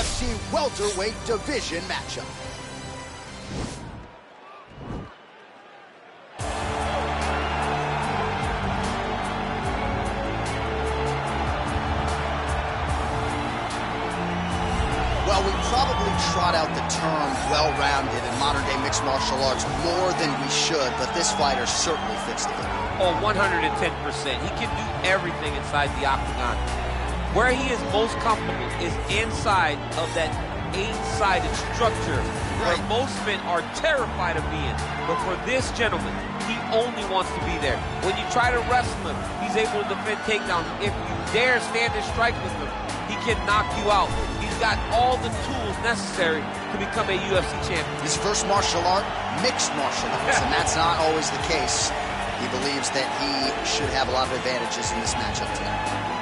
UFC welterweight division matchup. Well, we probably trot out the term well-rounded in modern-day mixed martial arts more than we should, but this fighter certainly fits the bill. Oh, 110%. He can do everything inside the octagon. Where he is most comfortable is inside of that eight-sided structure where most men are terrified of being. But for this gentleman, he only wants to be there. When you try to wrestle him, he's able to defend takedowns. If you dare stand and strike with him, he can knock you out. He's got all the tools necessary to become a UFC champion. His first martial art, mixed martial arts, and that's not always the case. He believes that he should have a lot of advantages in this matchup tonight.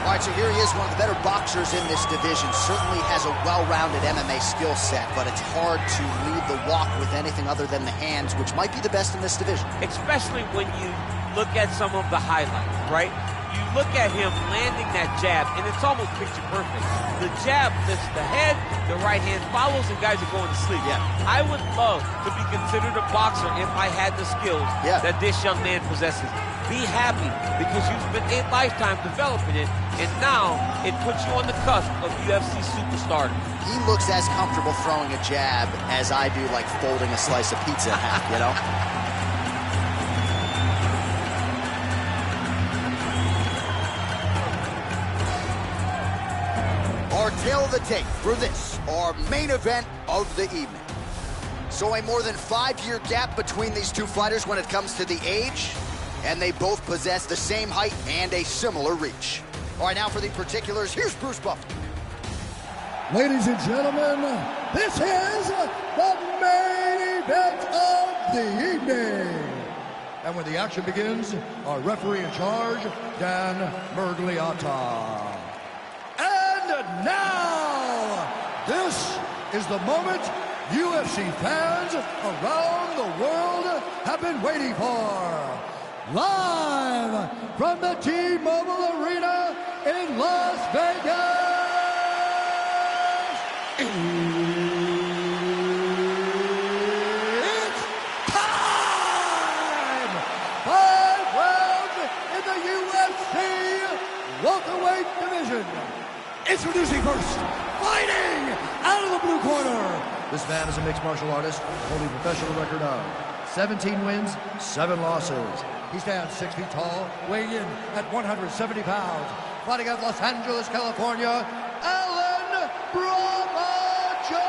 All right, so here he is, one of the better boxers in this division. Certainly has a well-rounded MMA skill set, but it's hard to lead the walk with anything other than the hands, which might be the best in this division. Especially when you look at some of the highlights, right? You look at him landing that jab, and it's almost picture perfect. The jab lifts the head, the right hand follows, and guys are going to sleep. Yeah. I would love to be considered a boxer if I had the skills that this young man possesses. Be happy, because you've spent a lifetime developing it, and now it puts you on the cusp of UFC superstardom. He looks as comfortable throwing a jab as I do, like folding a slice of pizza in half, you know? Our tail of the tape for this, our main event of the evening. So a more than 5-year gap between these two fighters when it comes to the age, and they both possess the same height and a similar reach. All right, now for the particulars, here's Bruce Buffer. Ladies and gentlemen, this is the main event of the evening. And when the action begins, our referee in charge, Dan Mergliata. And now, this is the moment UFC fans around the world have been waiting for. Live from the T-Mobile Arena in Las Vegas, it's time! 5 rounds in the UFC welterweight division. Introducing first, fighting out of the blue corner. This man is a mixed martial artist holding a professional record of 17 wins, 7 losses. He stands 6 feet tall, weighing in at 170 pounds. Fighting out of Los Angeles, California, Alan Brahma Jouban.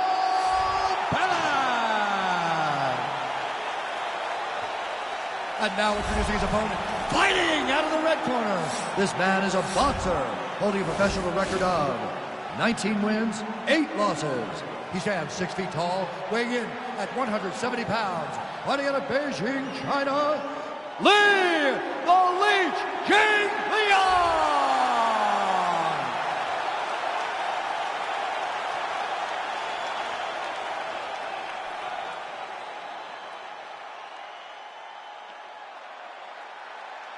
And now introducing his opponent, fighting out of the red corner. This man is a boxer, holding a professional record of 19 wins, 8 losses. He stands 6 feet tall, weighing in at 170 pounds. Fighting out of Beijing, China, Li the Leech Jingliang!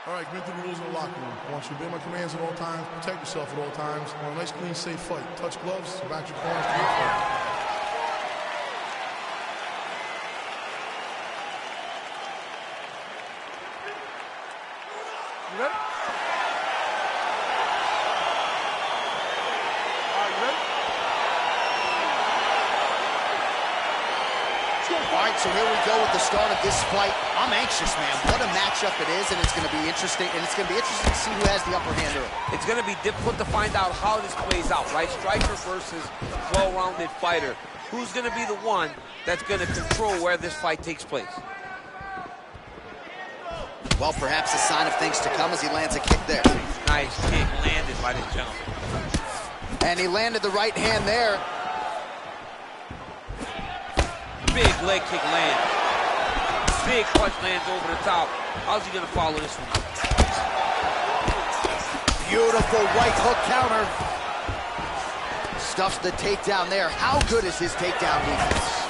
All right, commit to the rules of the locker room. I want you to obey my commands at all times, protect yourself at all times. I want a nice, clean, safe fight. Touch gloves, back your corners to your fight. You ready? All right, so here we go with the start of this fight. I'm anxious, man. What a matchup it is, and it's going to be interesting. And it's going to be interesting to see who has the upper hand early. It's going to be difficult to find out how this plays out, right? Striker versus well-rounded fighter. Who's going to be the one that's going to control where this fight takes place? Well, perhaps a sign of things to come as he lands a kick there. Nice kick landed by this gentleman. And he landed the right hand there. Big leg kick lands. Big punch lands over the top. How's he going to follow this one? Beautiful right hook counter. Stuffs the takedown there. How good is his takedown defense?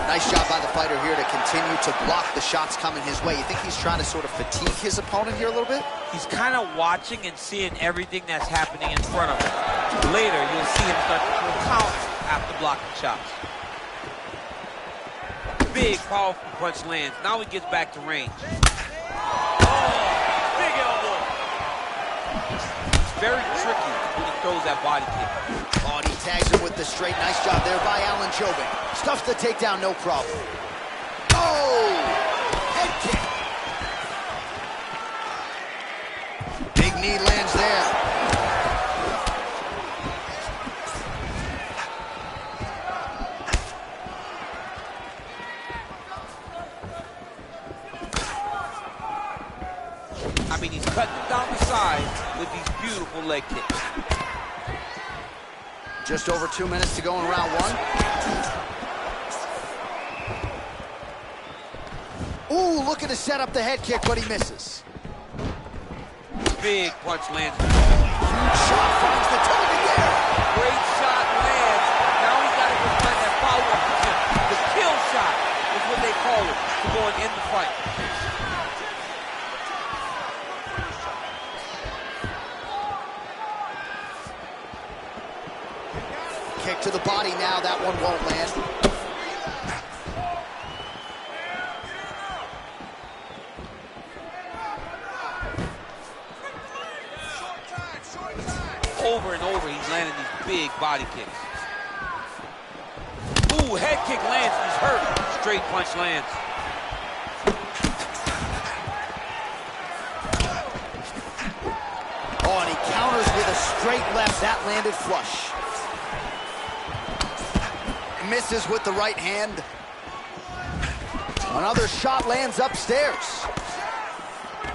Nice job by the fighter here to continue to block the shots coming his way. You think he's trying to sort of fatigue his opponent here a little bit? He's kind of watching and seeing everything that's happening in front of him. Later, you'll see him start to throw counters after blocking shots. Big, powerful punch lands. Now he gets back to range. Oh, big elbow. It's very tricky when he throws that body kick. Oh, and he tags him with the straight. Nice job there by Jouban. Stuffs the takedown, no problem. Oh! Head kick. Big knee lands there. I mean, he's cutting it down the side with these beautiful leg kicks. Just over 2 minutes to go in round one. Ooh, looking to set up the head kick, but he misses. Big punch lands. Huge shot finds the target there. Great shot lands. Now he's got to go find that follow-up position. The kill shot is what they call it to go and end the fight. Kick to the body now, that one won't land. Over and over, he's landing these big body kicks. Ooh, head kick lands, he's hurt. Straight punch lands. Oh, and he counters with a straight left, that landed flush. Misses with the right hand. Another shot lands upstairs.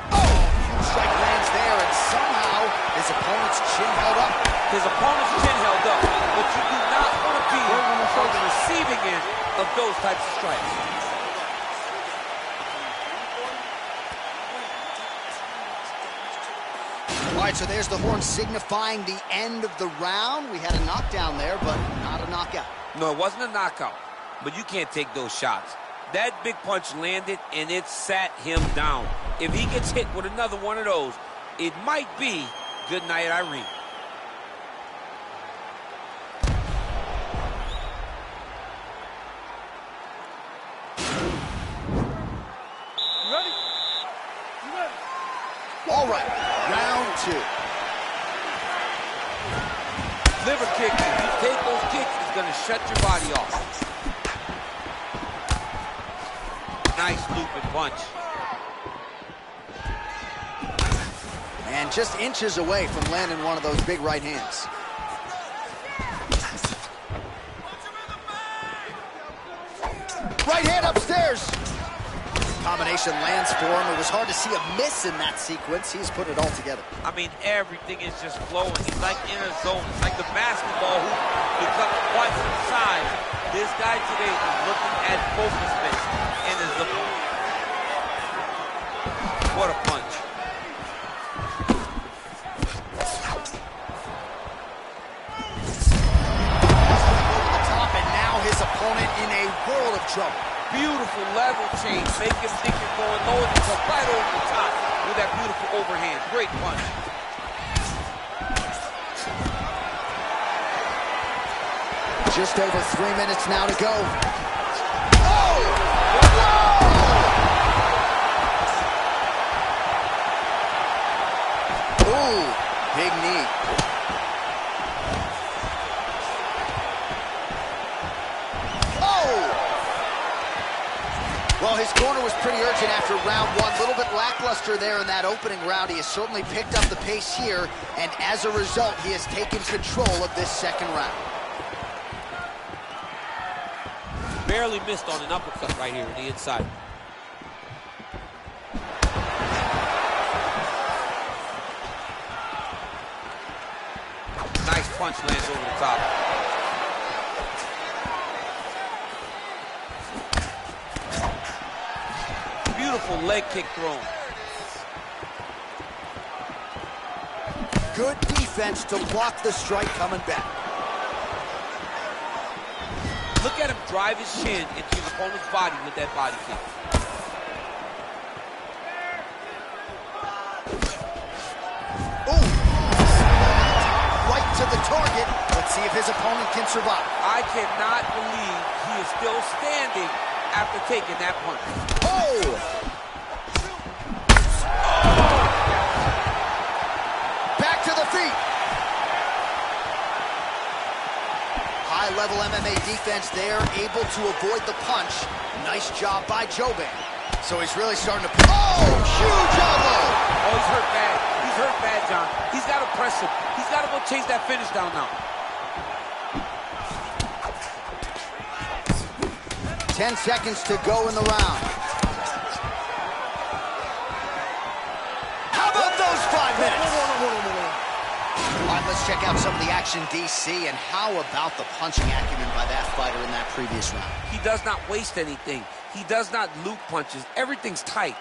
Oh, huge strike lands there, and somehow his opponent's chin held up. His opponent's chin held up, but you do not want to be on the receiving end of those types of strikes. All right, so there's the horn signifying the end of the round. We had a knockdown there, but not a knockout. No, it wasn't a knockout, but you can't take those shots. That big punch landed, and it sat him down. If he gets hit with another one of those, it might be good night, Irene. You ready? You ready? All right, round two. Liver kick, if you take those kicks, it's going to shut your body off. Nice looping punch. And just inches away from landing one of those big right hands. Right hand upstairs. Combination lands for him. It was hard to see a miss in that sequence. He's put it all together. I mean, everything is just flowing. He's like in a zone. It's like the basketball hoop becomes quite some size. This guy today is looking at focusness in his opponent. What a punch. Over the top, and now his opponent in a world of trouble. Beautiful level change. Make him think you're going low, and you come right over the top with that beautiful overhand. Great punch. Just over 3 minutes now to go. Oh! Whoa! Ooh, big knee. Well, his corner was pretty urgent after round one. A little bit lackluster there in that opening round. He has certainly picked up the pace here, and as a result, he has taken control of this second round. Barely missed on an uppercut right here on the inside. Nice punch lands over the top. Beautiful leg kick thrown. Good defense to block the strike coming back. Look at him drive his shin into his opponent's body with that body kick. Ooh. Right to the target. Let's see if his opponent can survive. I cannot believe he is still standing after taking that punch. Oh! Back to the feet. High-level MMA defense there, able to avoid the punch. Nice job by Jouban. So he's really starting to... Oh, huge elbow! Oh, he's hurt bad. He's hurt bad, John. He's got to press him. He's got to go chase that finish down now. 10 seconds to go in the round. How about those 5 minutes? All right, let's check out some of the action, DC, and how about the punching acumen by that fighter in that previous round? He does not waste anything. He does not loop punches. Everything's tight.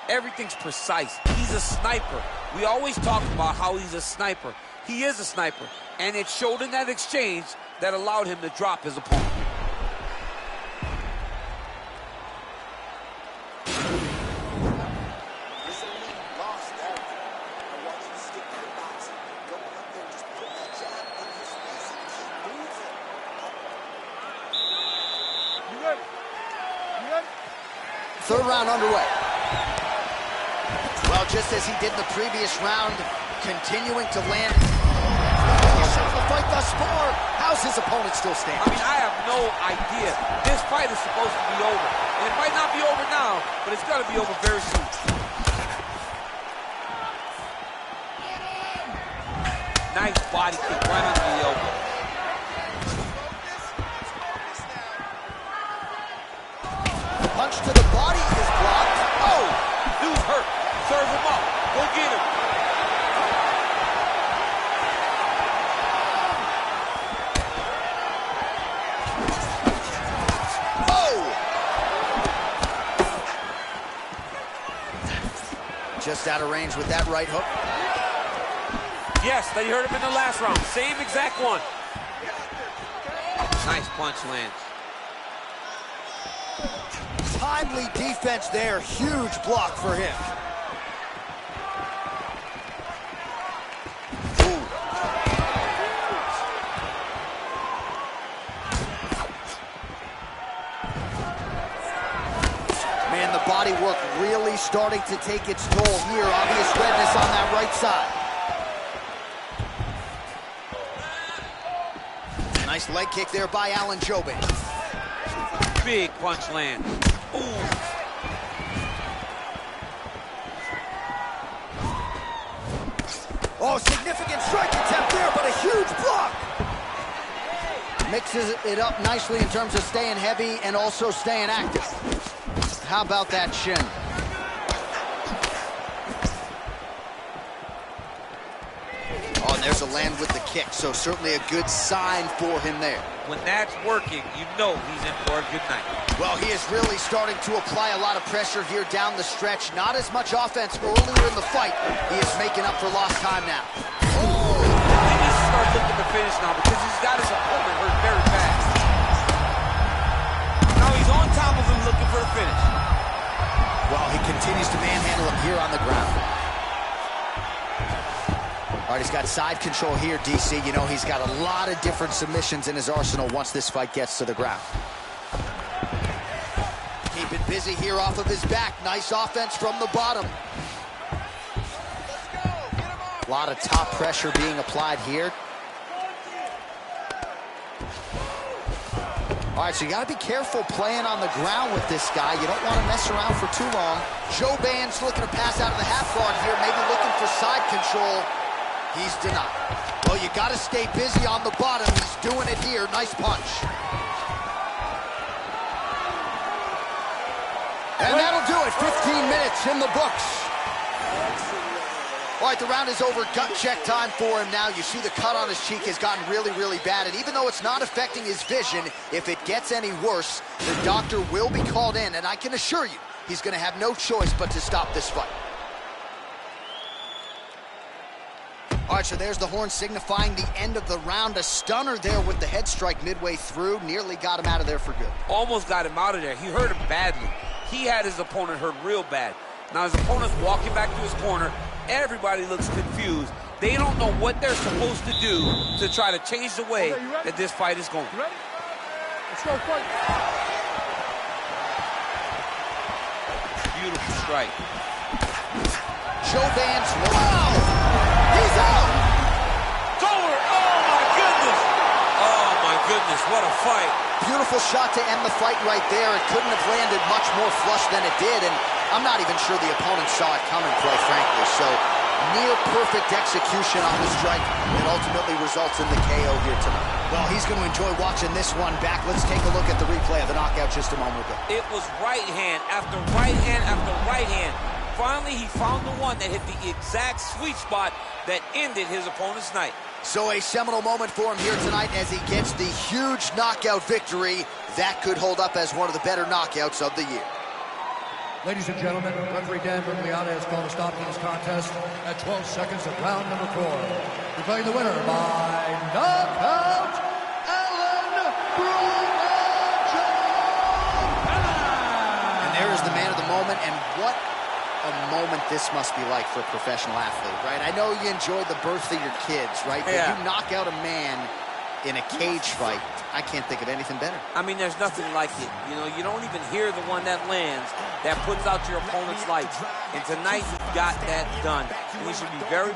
Everything's precise. He's a sniper. We always talk about how he's a sniper. He is a sniper, and it showed in that exchange that allowed him to drop his opponent. Third round underway. Well, just as he did in the previous round, continuing to land. The fight thus far. How's his opponent still standing? I mean, I have no idea. This fight is supposed to be over. And it might not be over now, but it's got to be over very soon. Nice body kick right under the elbow. Punch to the body is blocked. Oh, dude's hurt. Serve him up. Go get him. Oh! Just out of range with that right hook. Yes, they hurt him in the last round. Same exact one. Nice punch lands. Timely defense there. Huge block for him. Ooh. Man, the body work really starting to take its toll here. Obvious redness on that right side. Nice leg kick there by Jouban. Big punch land. Ooh. Oh, significant strike attempt there, but a huge block. Mixes it up nicely in terms of staying heavy and also staying active. How about that shin? Oh, and there's a land with the kick, so certainly a good sign for him there. When that's working, you know he's in for a good night. Well, he is really starting to apply a lot of pressure here down the stretch. Not as much offense earlier in the fight. He is making up for lost time now. Oh! He needs to start looking to finish now because he's got his opponent hurt very bad. Now he's on top of him looking for a finish. Well, he continues to manhandle him here on the ground. All right, he's got side control here, DC. You know, he's got a lot of different submissions in his arsenal once this fight gets to the ground. Keep it busy here off of his back. Nice offense from the bottom. A lot of top pressure being applied here. All right, so you got to be careful playing on the ground with this guy. You don't want to mess around for too long. Jouban's looking to pass out of the half guard here, maybe looking for side control. He's denied. Well, you got to stay busy on the bottom. He's doing it here. Nice punch. And that'll do it. 15 minutes in the books. All right, the round is over. Gut check time for him now. You see the cut on his cheek has gotten really, really bad. And even though it's not affecting his vision, if it gets any worse, the doctor will be called in. And I can assure you, he's going to have no choice but to stop this fight. All right. right, so there's the horn signifying the end of the round. A stunner there with the head strike midway through. Nearly got him out of there for good. Almost got him out of there. He hurt him badly. He had his opponent hurt real bad. Now his opponent's walking back to his corner. Everybody looks confused. They don't know what they're supposed to do to try to change the way that this fight is going. Ready? Let's go fight. Beautiful strike. Jouban's, wow! He's out! It's over! Oh, my goodness! Oh, my goodness, what a fight. Beautiful shot to end the fight right there. It couldn't have landed much more flush than it did, and I'm not even sure the opponent saw it coming, quite frankly. So, near perfect execution on the strike that ultimately results in the KO here tonight. Well, he's going to enjoy watching this one back. Let's take a look at the replay of the knockout just a moment ago. It was right hand after right hand after right hand. Finally, he found the one that hit the exact sweet spot that ended his opponent's night. So a seminal moment for him here tonight as he gets the huge knockout victory. That could hold up as one of the better knockouts of the year. Ladies and gentlemen, referee Dan Jingliang has called a stop to this contest at 12 seconds of round number 4. Declaring the winner by knockout, And there is the man of the moment, and what a moment this must be like for a professional athlete, right? I know you enjoyed the birth of your kids, right? But you knock out a man in a cage fight, I can't think of anything better. I mean, there's nothing like it. You know, you don't even hear the one that lands, that puts out your opponent's life. And tonight, he got that done. And he should be very